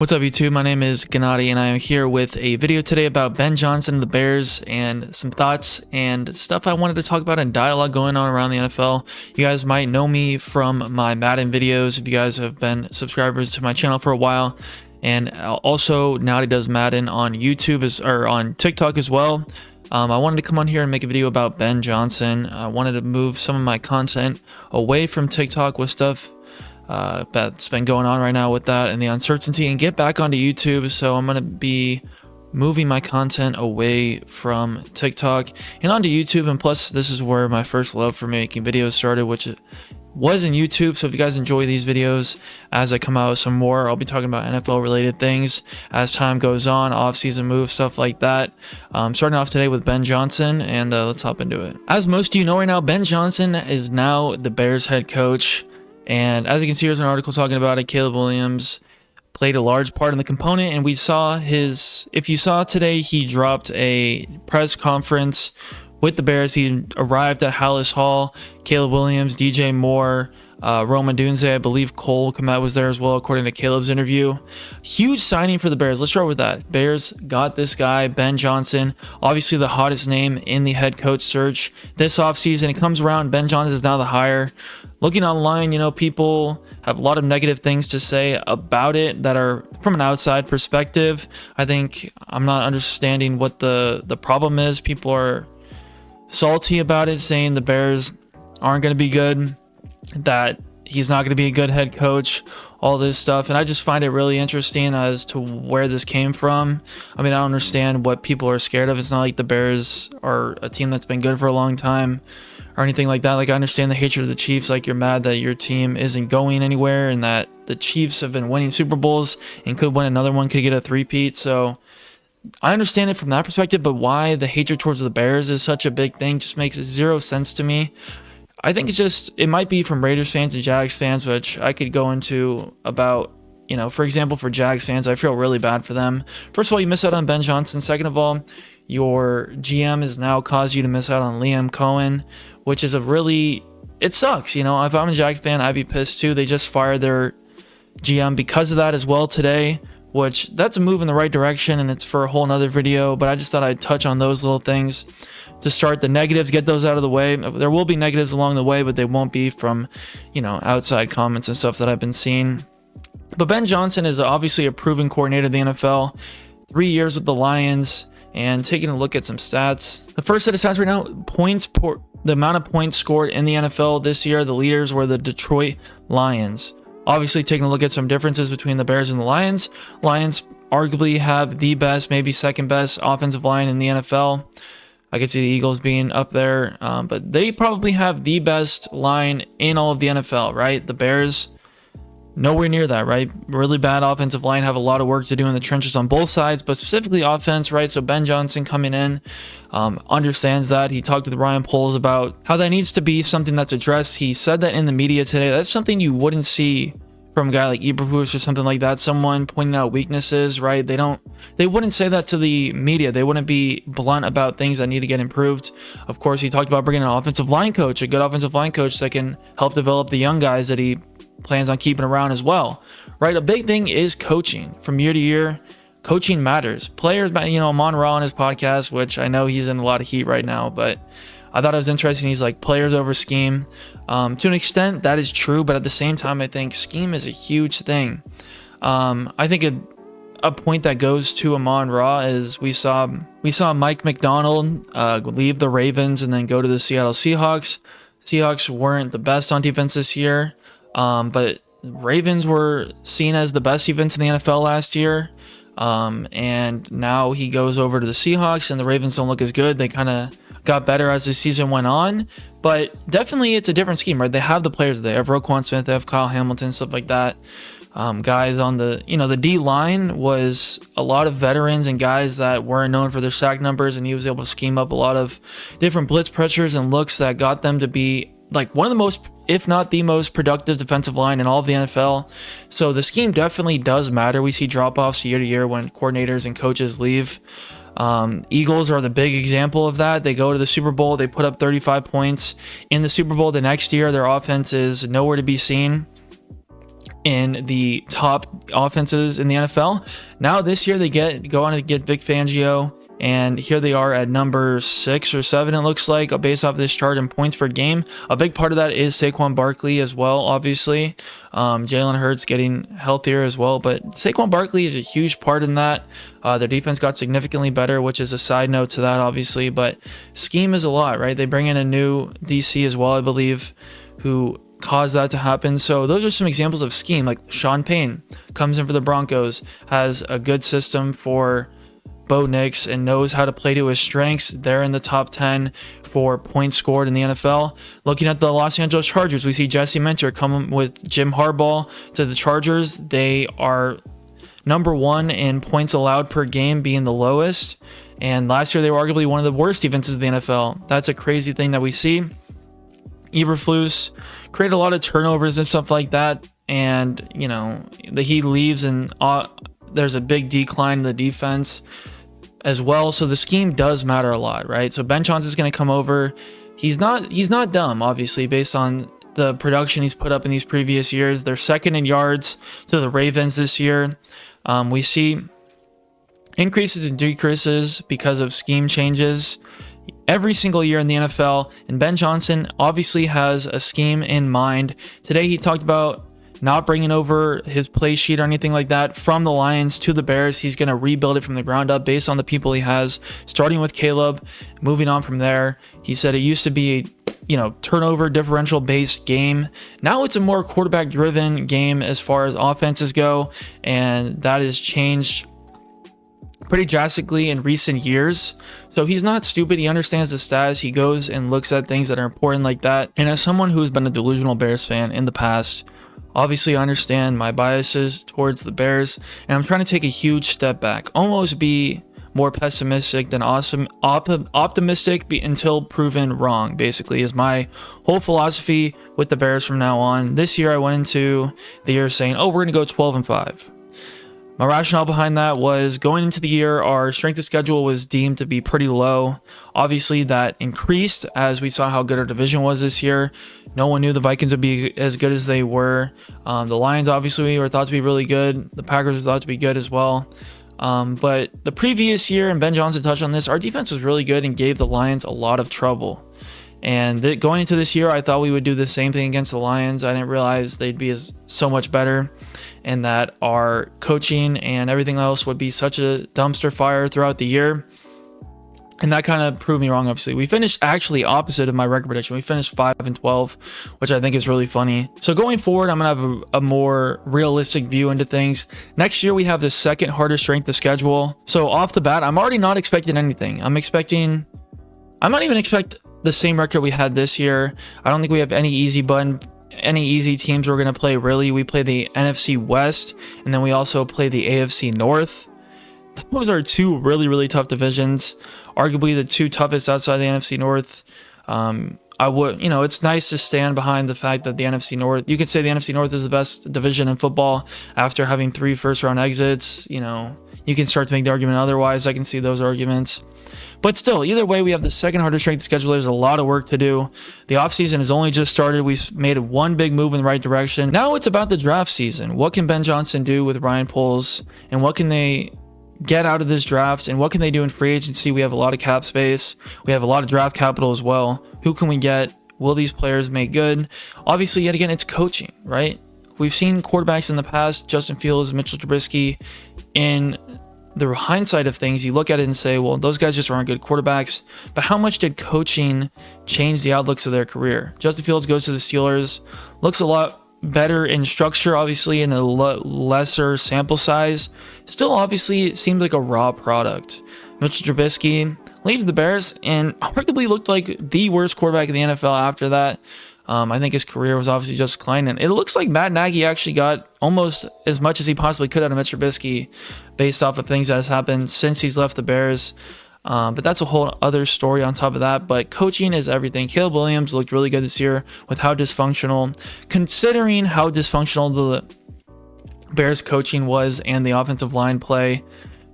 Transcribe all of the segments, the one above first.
What's up, YouTube? My name is Gennady, and I am here with a video today about Ben Johnson and the Bears and some thoughts and stuff I wanted to talk about and dialogue going on around the NFL. You guys might know me from my Madden videos if you guys have been subscribers to my channel for a while. And also, now he does Madden on YouTube or on TikTok as well. I wanted to come on here and make a video about Ben Johnson. I wanted to move some of my content away from TikTok with stuff that's been going on right now with that and the uncertainty, and get back onto YouTube. So I'm going to be moving my content away from TikTok and onto YouTube. And plus, this is where my first love for making videos started, which was in YouTube. So if you guys enjoy these videos, as I come out with some more, I'll be talking about NFL related things as time goes on, off-season moves, stuff like that. Starting off today with Ben Johnson, and let's hop into it. As most of you know right now, Ben Johnson is now the Bears head coach. And as you can see, here's an article talking about it. Caleb Williams played a large part in the component, and we saw if you saw today, he dropped a press conference with the Bears. He arrived at Halas Hall. Caleb Williams, DJ Moore, Roman Dunze, I believe Cole Kmet was there as well, according to Caleb's interview. Huge signing for the Bears. Let's start with that. Bears got this guy, Ben Johnson, obviously the hottest name in the head coach search this offseason. It comes around, Ben Johnson is now the hire. Looking online, people have a lot of negative things to say about it that are from an outside perspective. I think I'm not understanding what the problem is. People are salty about it, saying the Bears aren't going to be good, that he's not going to be a good head coach, all this stuff. And I just find it really interesting as to where this came from. I mean, I don't understand what people are scared of. It's not like the Bears are a team that's been good for a long time or anything like that. Like, I understand the hatred of the Chiefs. Like, you're mad that your team isn't going anywhere and that the Chiefs have been winning Super Bowls and could win another one, could get a three-peat. So I understand it from that perspective, but why the hatred towards the Bears is such a big thing just makes zero sense to me. I think it might be from Raiders fans and Jags fans, which I could go into about, for example, for Jags fans, I feel really bad for them. First of all, you miss out on Ben Johnson. Second of all, your GM has now caused you to miss out on Liam Cohen, which is it sucks. If I'm a Jags fan, I'd be pissed too. They just fired their GM because of that as well today, which that's a move in the right direction, and it's for a whole nother video, but I just thought I'd touch on those little things to start the negatives, get those out of the way. There will be negatives along the way, but they won't be from, outside comments and stuff that I've been seeing. But Ben Johnson is obviously a proven coordinator in the NFL, 3 years with the Lions, and taking a look at some stats. The first set of stats right now, the amount of points scored in the NFL this year, the leaders were the Detroit Lions. Obviously, taking a look at some differences between the Bears and the Lions. Lions arguably have the best, maybe second best offensive line in the NFL. I could see the Eagles being up there, but they probably have the best line in all of the NFL, right? The Bears, nowhere near that, right? Really bad offensive line, have a lot of work to do in the trenches on both sides, but specifically offense, right? So Ben Johnson coming in understands that. He talked to the Ryan Poles about how that needs to be something that's addressed. He said that in the media today. That's something you wouldn't see from a guy like Eberflus or something like that, someone pointing out weaknesses, right? They wouldn't say that to the media. They wouldn't be blunt about things that need to get improved. Of course, he talked about bringing an offensive line coach, a good offensive line coach that can help develop the young guys that he plans on keeping around as well, right? A big thing is coaching. From year to year, coaching matters. Players, Amon Ra on his podcast, which I know he's in a lot of heat right now, but I thought it was interesting. He's like, players over scheme. To an extent, that is true, but at the same time, I think scheme is a huge thing. I think a point that goes to Amon Ra is we saw Mike McDonald leave the Ravens and then go to the Seattle Seahawks. Seahawks weren't the best on defense this year, but Ravens were seen as the best defense in the NFL last year. And now he goes over to the Seahawks, and the Ravens don't look as good. They kind of got better as the season went on, but definitely it's a different scheme, right? They have the players. They have Roquan Smith, they have Kyle Hamilton, stuff like that. Guys on the D line was a lot of veterans and guys that weren't known for their sack numbers, and he was able to scheme up a lot of different blitz pressures and looks that got them to be like one of the most, if not the most productive defensive line in all of the NFL. So the scheme definitely does matter. We see drop-offs year to year when coordinators and coaches leave. Eagles are the big example of that. They go to the Super Bowl, they put up 35 points in the Super Bowl. The next year, their offense is nowhere to be seen. in the top offenses in the NFL. Now this year they go on to get Vic Fangio, and here they are at number 6 or 7, it looks like, based off this chart in points per game. A big part of that is Saquon Barkley as well, obviously. Jalen Hurts getting healthier as well, but Saquon Barkley is a huge part in that. Their defense got significantly better, which is a side note to that, obviously, but scheme is a lot, right? They bring in a new DC as well, I believe, who caused that to happen. So those are some examples of scheme. Like Sean Payne comes in for the Broncos, has a good system for Bo Nix and knows how to play to his strengths. They're in the top 10 for points scored in the NFL. Looking at the Los Angeles Chargers, we see Jesse Minter come with Jim Harbaugh to the Chargers. They are number 1 in points allowed per game, being the lowest. And last year they were arguably one of the worst defenses in the NFL. That's a crazy thing that we see. Eberflus created a lot of turnovers and stuff like that, and he leaves, and there's a big decline in the defense as well. So the scheme does matter a lot, right? So Ben Johnson's going to come over. He's not dumb, obviously, based on the production he's put up in these previous years. They're second in yards to the Ravens this year. We see increases and decreases because of scheme changes every single year in the NFL, and Ben Johnson obviously has a scheme in mind. Today he talked about not bringing over his play sheet or anything like that from the Lions to the Bears. He's going to rebuild it from the ground up based on the people he has, starting with Caleb, moving on from there. He said it used to be a turnover differential based game. Now it's a more quarterback driven game as far as offenses go, and that has changed pretty drastically in recent years. So he's not stupid. He understands the stats. He goes and looks at things that are important like that. And as someone who's been a delusional Bears fan in the past, obviously I understand my biases towards the Bears, and I'm trying to take a huge step back, almost be more pessimistic than optimistic until proven wrong, basically, is my whole philosophy with the Bears from now on. This year I went into the year saying, we're going to go 12-5. My rationale behind that was, going into the year, our strength of schedule was deemed to be pretty low. Obviously, that increased as we saw how good our division was this year. No one knew the Vikings would be as good as they were. The Lions obviously were thought to be really good. The Packers were thought to be good as well. But the previous year, and Ben Johnson touched on this, our defense was really good and gave the Lions a lot of trouble. And going into this year, I thought we would do the same thing against the Lions. I didn't realize they'd be so much better, and that our coaching and everything else would be such a dumpster fire throughout the year. And that kind of proved me wrong, obviously. We finished actually opposite of my record prediction. We finished 5-12, which I think is really funny. So going forward, I'm going to have a more realistic view into things. Next year, we have the second hardest strength of schedule. So off the bat, I'm already not expecting anything. I might even expect the same record we had this year. I don't think we have any easy teams we're going to play, really. We play the NFC West, and then we also play the AFC North. Those are two really, really tough divisions. Arguably the two toughest outside the NFC North. It's nice to stand behind the fact that the NFC North, you could say the NFC North is the best division in football after having 3 first-round exits. You can start to make the argument otherwise. I can see those arguments. But still, either way, we have the second hardest strength schedule. There's a lot of work to do. The offseason has only just started. We've made one big move in the right direction. Now it's about the draft season. What can Ben Johnson do with Ryan Poles, and what can they get out of this draft, and what can they do in free agency? We have a lot of cap space. We have a lot of draft capital as well. Who can we get? Will these players make good? Obviously, yet again, it's coaching, right? We've seen quarterbacks in the past, Justin Fields, Mitchell Trubisky. In the hindsight of things, you look at it and say, well, those guys just aren't good quarterbacks. But how much did coaching change the outlooks of their career? Justin Fields goes to the Steelers, looks a lot better in structure, obviously, in a lesser sample size. Still, obviously, it seems like a raw product. Mitchell Trubisky leaves the Bears and arguably looked like the worst quarterback in the NFL after that. I think his career was obviously just declining. It looks like Matt Nagy actually got almost as much as he possibly could out of Mitch Trubisky based off of things that has happened since he's left the Bears. But that's a whole other story on top of that. But coaching is everything. Caleb Williams looked really good this year with how dysfunctional, considering how dysfunctional the Bears coaching was and the offensive line play.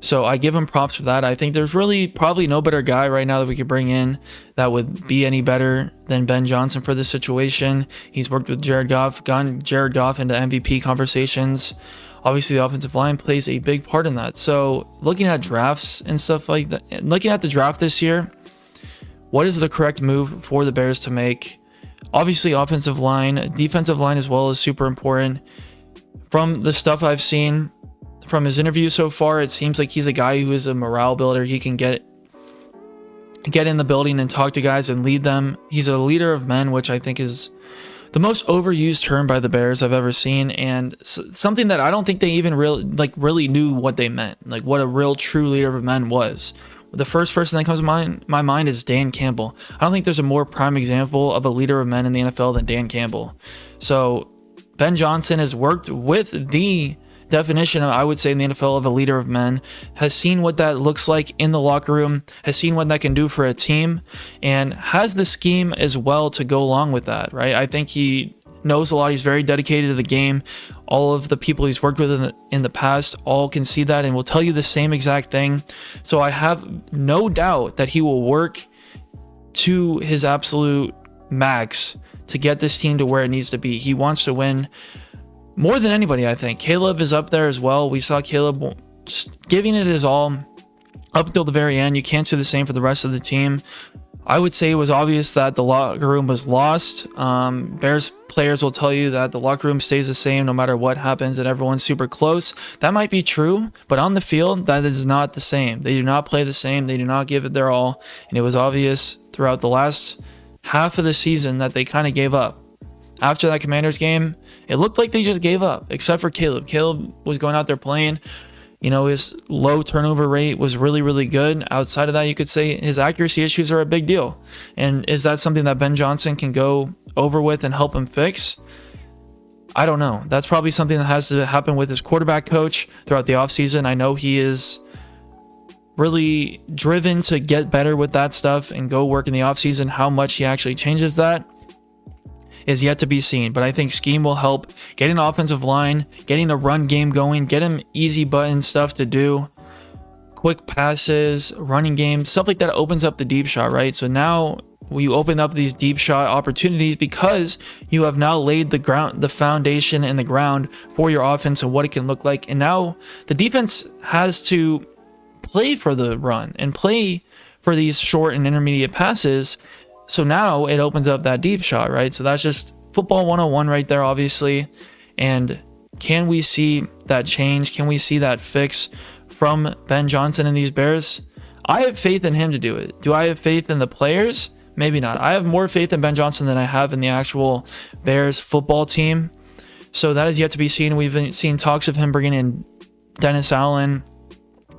So I give him props for that. I think there's really probably no better guy right now that we could bring in that would be any better than Ben Johnson for this situation. He's worked with Jared Goff, gotten Jared Goff into MVP conversations. Obviously, the offensive line plays a big part in that. So looking at drafts and stuff like that, looking at the draft this year, what is the correct move for the Bears to make? Obviously, offensive line, defensive line as well is super important. From the stuff I've seen from his interview so far, it seems like he's a guy who is a morale builder. He can get in the building and talk to guys and lead them. He's a leader of men, which I think is the most overused term by the Bears I've ever seen, and something that I don't think they even really knew what they meant, like what a real true leader of men was. The first person that comes to my mind is Dan Campbell. I don't think there's a more prime example of a leader of men in the NFL than Dan Campbell. So Ben Johnson has worked with the definition of, I would say, in the NFL of a leader of men, has seen what that looks like in the locker room, has seen what that can do for a team, and has the scheme as well to go along with that, right? I think he knows a lot. He's very dedicated to the game. All of the people he's worked with in the past all can see that and will tell you the same exact thing. So I have no doubt that he will work to his absolute max to get this team to where it needs to be. He wants to win more than anybody, I think. Caleb is up there as well. We saw Caleb just giving it his all up until the very end. You can't say the same for the rest of the team. I would say it was obvious that the locker room was lost. Bears players will tell you that the locker room stays the same no matter what happens and everyone's super close. That might be true, but on the field, that is not the same. They do not play the same. They do not give it their all. And it was obvious throughout the last half of the season that they kind of gave up. After that Commanders game, it looked like they just gave up, except for Caleb. Caleb was going out there playing. You know, his low turnover rate was really, really good. Outside of that, you could say his accuracy issues are a big deal. And is that something that Ben Johnson can go over with and help him fix? I don't know. That's probably something that has to happen with his quarterback coach throughout the offseason. I know he is really driven to get better with that stuff and go work in the offseason. How much he actually changes that is yet to be seen, but I think scheme will help. Getting an offensive line, getting a run game going, get him easy button stuff to do, quick passes, running game, stuff like that opens up the deep shot, right? So now you open up these deep shot opportunities because you have now laid the foundation and the ground for your offense and what it can look like. And now the defense has to play for the run and play for these short and intermediate passes. So now it opens up that deep shot, right? So that's just football 101 right there, obviously. And can we see that change? Can we see that fix from Ben Johnson and these Bears? I have faith in him to do it. Do I have faith in the players? Maybe not. I have more faith in Ben Johnson than I have in the actual Bears football team. So that is yet to be seen. We've seen talks of him bringing in Dennis Allen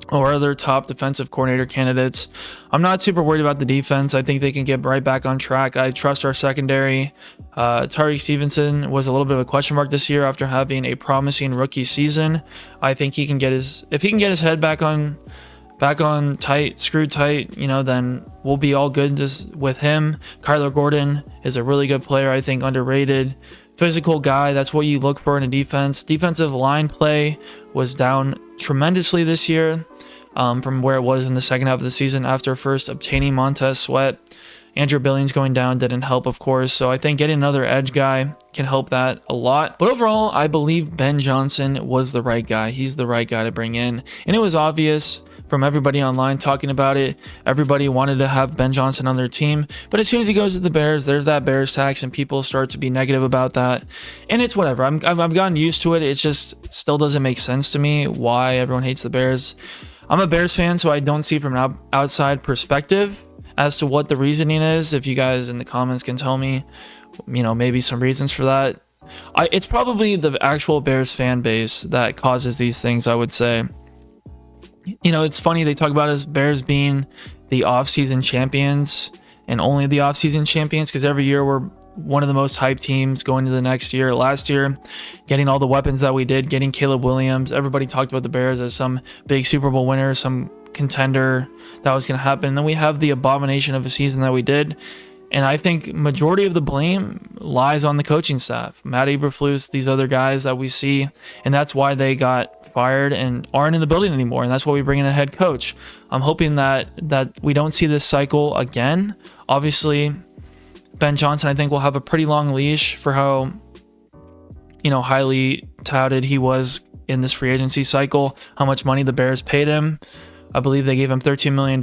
or other top defensive coordinator candidates. I'm not super worried about the defense. I think they can get right back on track. I trust our secondary. Tariq Stevenson was a little bit of a question mark this year after having a promising rookie season. I think he can get his head back on tight, screwed tight, you know, then we'll be all good just with him. Kyler Gordon is a really good player, I think, underrated. Physical guy, that's what you look for in a defense. Defensive line play was down tremendously this year from where it was in the second half of the season after first obtaining Montez Sweat. Andrew Billings going down didn't help, of course. So I think getting another edge guy can help that a lot. But overall, I believe Ben Johnson was the right guy. He's the right guy to bring in. And it was obvious from everybody online talking about it. Everybody wanted to have Ben Johnson on their team. But as soon as he goes to the Bears, there's that Bears tax and people start to be negative about that. And it's whatever. I've gotten used to it. It just still doesn't make sense to me why everyone hates the Bears. I'm a Bears fan, so I don't see from an outside perspective as to what the reasoning is. If you guys in the comments can tell me, you know, maybe some reasons for that. It's probably the actual Bears fan base that causes these things, I would say. You know, it's funny they talk about us Bears being the offseason champions and only the offseason champions because every year we're one of the most hyped teams going into the next year. Last year, getting all the weapons that we did, getting Caleb Williams, everybody talked about the Bears as some big Super Bowl winner, some contender that was going to happen. And then we have the abomination of a season that we did. And I think majority of the blame lies on the coaching staff, Matt Eberflus, these other guys that we see. And that's why they got fired and aren't in the building anymore, and that's why we bring in a head coach. I'm hoping that we don't see this cycle again. Obviously, Ben Johnson, I think, will have a pretty long leash for how, highly touted he was in this free agency cycle, how much money the Bears paid him. I believe they gave him $13 million.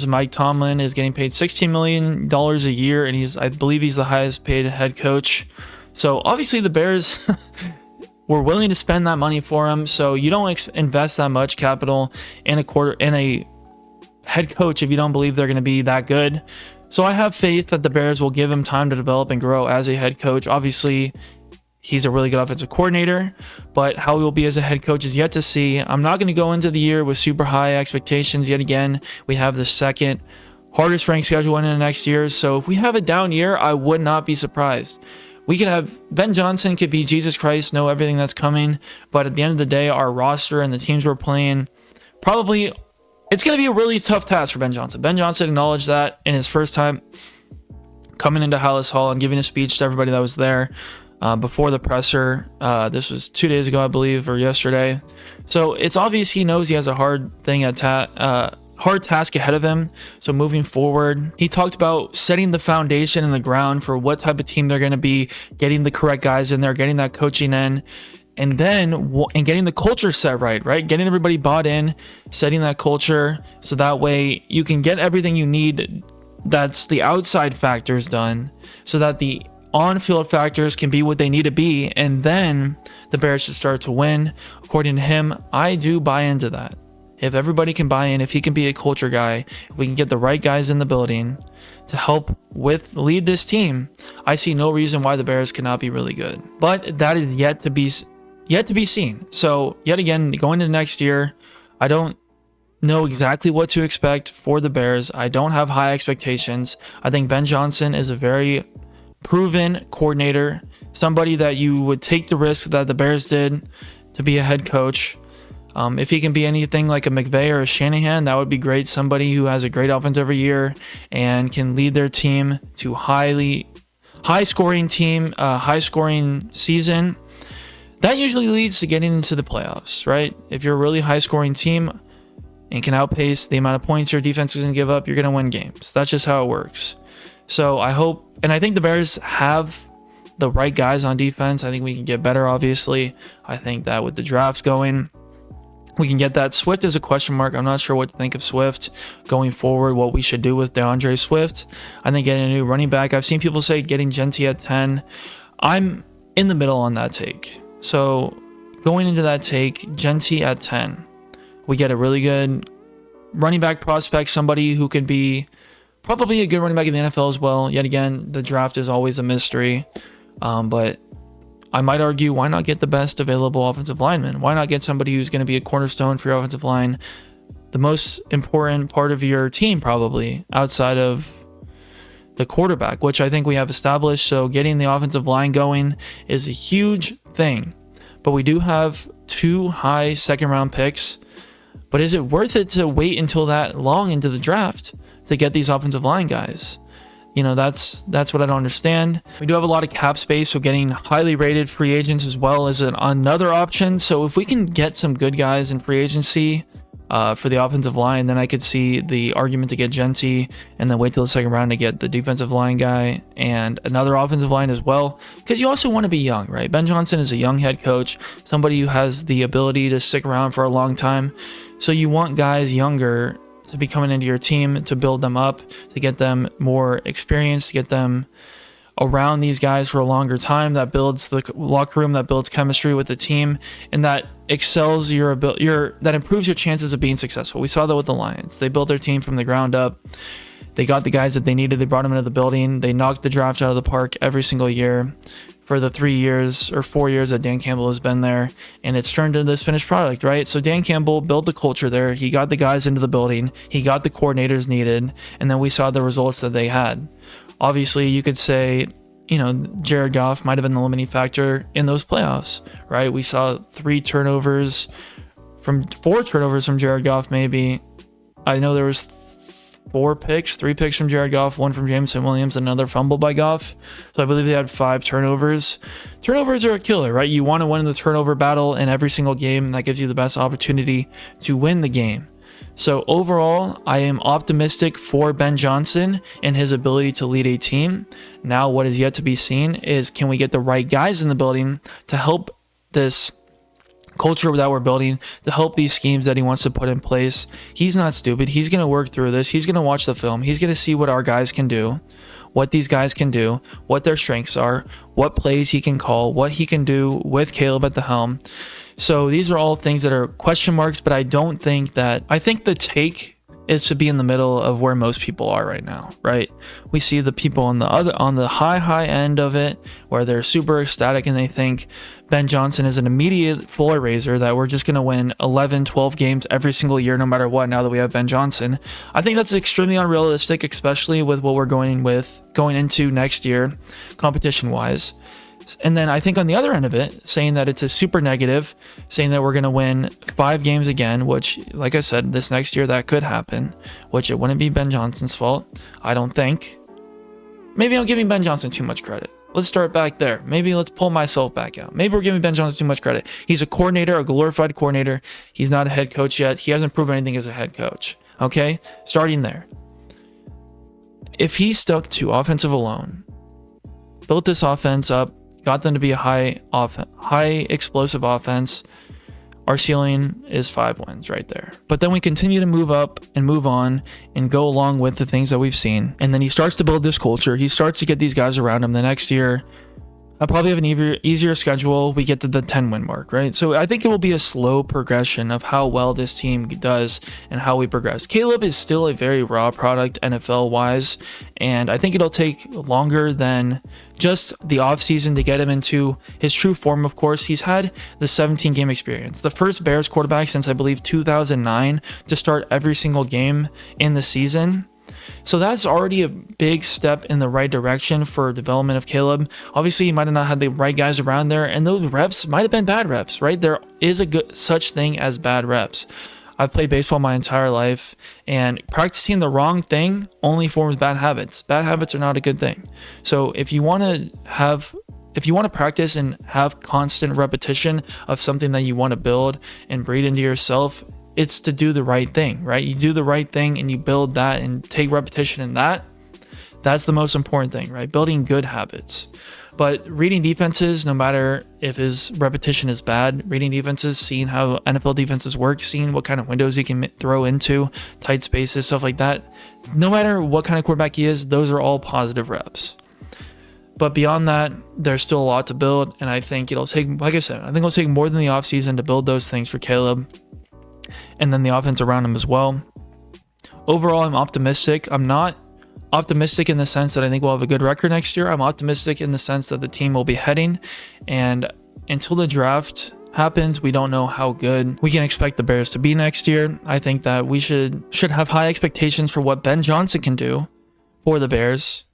Mike Tomlin is getting paid $16 million a year, and I believe he's the highest paid head coach. So obviously the Bears were willing to spend that money for him. So you don't invest that much capital in a head coach if you don't believe they're going to be that good. So I have faith that the Bears will give him time to develop and grow as a head coach. Obviously, he's a really good offensive coordinator, but how he will be as a head coach is yet to see. I'm not going to go into the year with super high expectations yet again. We have the second hardest ranked schedule in the next year. So if we have a down year, I would not be surprised. We could have Ben Johnson could be Jesus Christ, know everything that's coming. But at the end of the day, our roster and the teams we're playing, probably it's going to be a really tough task for Ben Johnson. Ben Johnson acknowledged that in his first time coming into Halas Hall and giving a speech to everybody that was there. Before the presser. This was 2 days ago, I believe, or yesterday. So it's obvious he knows he has a hard task ahead of him. So moving forward, he talked about setting the foundation and the ground for what type of team they're going to be, getting the correct guys in there, getting that coaching in, and getting the culture set right? Getting everybody bought in, setting that culture so that way you can get everything you need. That's the outside factors done so that the on-field factors can be what they need to be, and then the Bears should start to win. According to him, I do buy into that. If everybody can buy in, if he can be a culture guy, if we can get the right guys in the building to help lead this team, I see no reason why the Bears cannot be really good. But that is yet to be seen. So yet again, going into next year, I don't know exactly what to expect for the Bears. I don't have high expectations. I think Ben Johnson is a very proven coordinator, somebody that you would take the risk that the Bears did to be a head coach. If he can be anything like a McVay or a Shanahan, that would be great. Somebody who has a great offense every year and can lead their team to high scoring season. That usually leads to getting into the playoffs, right? If you're a really high scoring team and can outpace the amount of points your defense is going to give up, you're going to win games. That's just how it works. So I hope, and I think the Bears have the right guys on defense. I think we can get better, obviously. I think that with the drafts going, we can get that. Swift is a question mark. I'm not sure what to think of Swift going forward, what we should do with DeAndre Swift. I think getting a new running back. I've seen people say getting Genty at 10. I'm in the middle on that take. So going into that take, Genty at 10. We get a really good running back prospect, somebody who can be probably a good running back in the NFL as well. Yet again, the draft is always a mystery. But I might argue, why not get the best available offensive lineman? Why not get somebody who's going to be a cornerstone for your offensive line? The most important part of your team, probably, outside of the quarterback, which I think we have established. So getting the offensive line going is a huge thing. But we do have 2 high second-round picks. But is it worth it to wait until that long into the draft to get these offensive line guys? That's what I don't understand. We do have a lot of cap space, so getting highly rated free agents as well is another option. So if we can get some good guys in free agency for the offensive line, then I could see the argument to get Genty and then wait till the second round to get the defensive line guy and another offensive line as well. Because you also want to be young, right? Ben Johnson is a young head coach, somebody who has the ability to stick around for a long time. So you want guys younger to be coming into your team, to build them up, to get them more experience, to get them around these guys for a longer time. That builds the locker room, that builds chemistry with the team, and that excels that improves your chances of being successful. We saw that with the Lions. They built their team from the ground up. They got the guys that they needed. They brought them into the building. They knocked the draft out of the park every single year for the 3 years or 4 years that Dan Campbell has been there, and it's turned into this finished product, right? So Dan Campbell built the culture there. He got the guys into the building. He got the coordinators needed, and then we saw the results that they had. Obviously, you could say, Jared Goff might have been the limiting factor in those playoffs, right? We saw 4 turnovers from Jared Goff, maybe. I know there was 4 picks, 3 picks from Jared Goff, 1 from Jameson Williams, another fumble by Goff. So I believe they had 5 turnovers. Turnovers are a killer, right? You want to win the turnover battle in every single game. That gives you the best opportunity to win the game. So overall, I am optimistic for Ben Johnson and his ability to lead a team. Now, what is yet to be seen is, can we get the right guys in the building to help this culture that we're building, to help these schemes that he wants to put in place. He's not stupid. He's going to work through this. He's going to watch the film. He's going to see what our guys can do, what these guys can do, what their strengths are, what plays he can call, what he can do with Caleb at the helm. So these are all things that are question marks, but I don't think that, I think the take is to be in the middle of where most people are right now, right? We see the people on the high end of it, where they're super ecstatic and they think Ben Johnson is an immediate floor raiser, that we're just going to win 11, 12 games every single year, no matter what, now that we have Ben Johnson. I think that's extremely unrealistic, especially with what we're going into next year, competition-wise. And then I think on the other end of it, saying that it's a super negative, saying that we're going to win 5 games again, which, like I said, this next year that could happen, which it wouldn't be Ben Johnson's fault, I don't think. Maybe I'm giving Ben Johnson too much credit. Let's start back there. Maybe let's pull myself back out. Maybe we're giving Ben Johnson too much credit. He's a coordinator, a glorified coordinator. He's not a head coach yet. He hasn't proven anything as a head coach. Okay? Starting there. If he stuck to offensive alone, built this offense up, got them to be a high explosive offense, our ceiling is 5 wins right there. But then we continue to move up and move on and go along with the things that we've seen. And then he starts to build this culture. He starts to get these guys around him. The next year, I'll probably have an easier schedule. We get to the 10-win mark, right? So I think it will be a slow progression of how well this team does and how we progress. Caleb is still a very raw product NFL-wise, and I think it'll take longer than just the offseason to get him into his true form. Of course, he's had the 17-game experience. The first Bears quarterback since, I believe, 2009 to start every single game in the season. So that's already a big step in the right direction for development of Caleb. Obviously, he might have not had the right guys around there, and those reps might have been bad reps, right? There is a good such thing as bad reps. I've played baseball my entire life, and practicing the wrong thing only forms bad habits. Bad habits are not a good thing. So if you want to practice and have constant repetition of something that you want to build and breed into yourself, it's to do the right thing, right? You do the right thing and you build that and take repetition in that. That's the most important thing, right? Building good habits. But reading defenses, no matter if his repetition is bad, reading defenses, seeing how NFL defenses work, seeing what kind of windows he can throw into, tight spaces, stuff like that. No matter what kind of quarterback he is, those are all positive reps. But beyond that, there's still a lot to build. And I think it'll take, like I said, I think it'll take more than the offseason to build those things for Caleb. And then the offense around him as well. Overall, I'm optimistic. I'm not optimistic in the sense that I think we'll have a good record next year. I'm optimistic in the sense that the team will be heading. And until the draft happens, we don't know how good we can expect the Bears to be next year. I think that we should have high expectations for what Ben Johnson can do for the Bears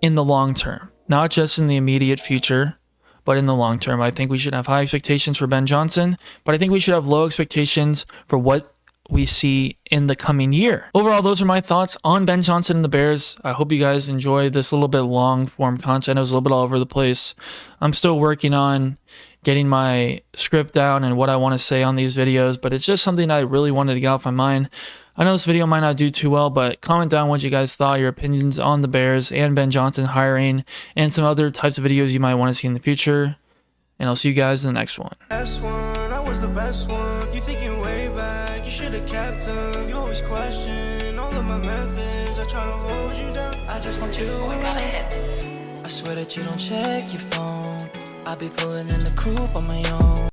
in the long term, not just in the immediate future, but in the long term. I think we should have high expectations for Ben Johnson, but I think we should have low expectations for what we see in the coming year. Overall, those are my thoughts on Ben Johnson and the Bears. I hope you guys enjoy this little bit long form content. It was a little bit all over the place. I'm still working on getting my script down and what I want to say on these videos, but it's just something I really wanted to get off my mind. I know this video might not do too well, but comment down what you guys thought, your opinions on the Bears and Ben Johnson hiring, and some other types of videos you might want to see in the future. And I'll see you guys in the next one. I was the best one. You thinking way back, you should have kept him. You always question all of my methods. I try to hold you down. I just want you. I swear that you don't check your phone. I be pulling in the coupe on my own.